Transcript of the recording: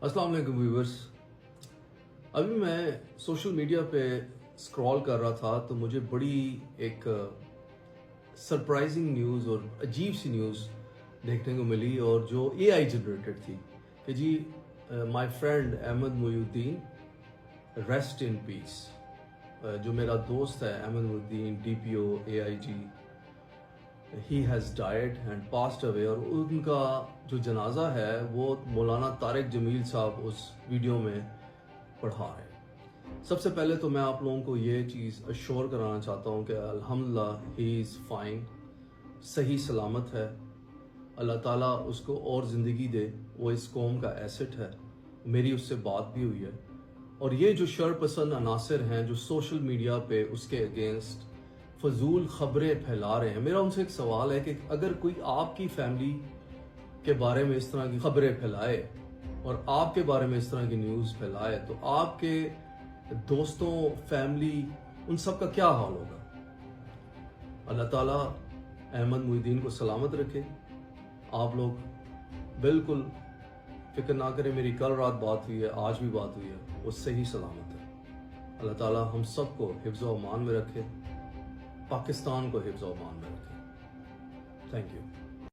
अस्सलाम वालेकुम व्यूअर्स। अभी मैं सोशल मीडिया पे स्क्रॉल कर रहा था तो मुझे बड़ी एक सरप्राइजिंग न्यूज़ और अजीब सी न्यूज़ देखने को मिली और जो एआई जनरेटेड थी कि जी my friend Ahmed Moinuddin rest in peace. जो मेरा दोस्त है Ahmed Moinuddin DPO AIG, he has died and passed away. और उनका जो जनाजा है वो मौलाना तारिक जमील साहब उस वीडियो में पढ़ा रहे हैं। सबसे पहले तो मैं आप लोगों को ये चीज़ अश्योर कराना चाहता हूँ कि अल्हम्दुलिल्लाह ही इज़ फाइन, सही सलामत है। अल्लाह ताला उसको और ज़िंदगी दे, वो इस कौम का एसेट है। मेरी उससे बात भी हुई है। और ये जो शर पसंद अनासर हैं जो सोशल मीडिया पे उसके अगेंस्ट फजूल खबरें फैला रहे हैं, मेरा उनसे एक सवाल है कि अगर कोई आपकी फैमिली के बारे में इस तरह की खबरें फैलाए और आपके बारे में इस तरह की न्यूज़ फैलाए तो आपके दोस्तों, फैमिली, उन सब का क्या हाल होगा। अल्लाह ताला अहमद मोइनुद्दीन को सलामत रखे। आप लोग बिल्कुल फिक्र ना करें, मेरी कल रात बात हुई है, आज भी बात हुई है, वो सही सलामत है। अल्लाह ताला हम सबको हिफ्ज़ व अमान में रखे, पाकिस्तान को हिफ्ज़ व अमान में रखे। Thank you.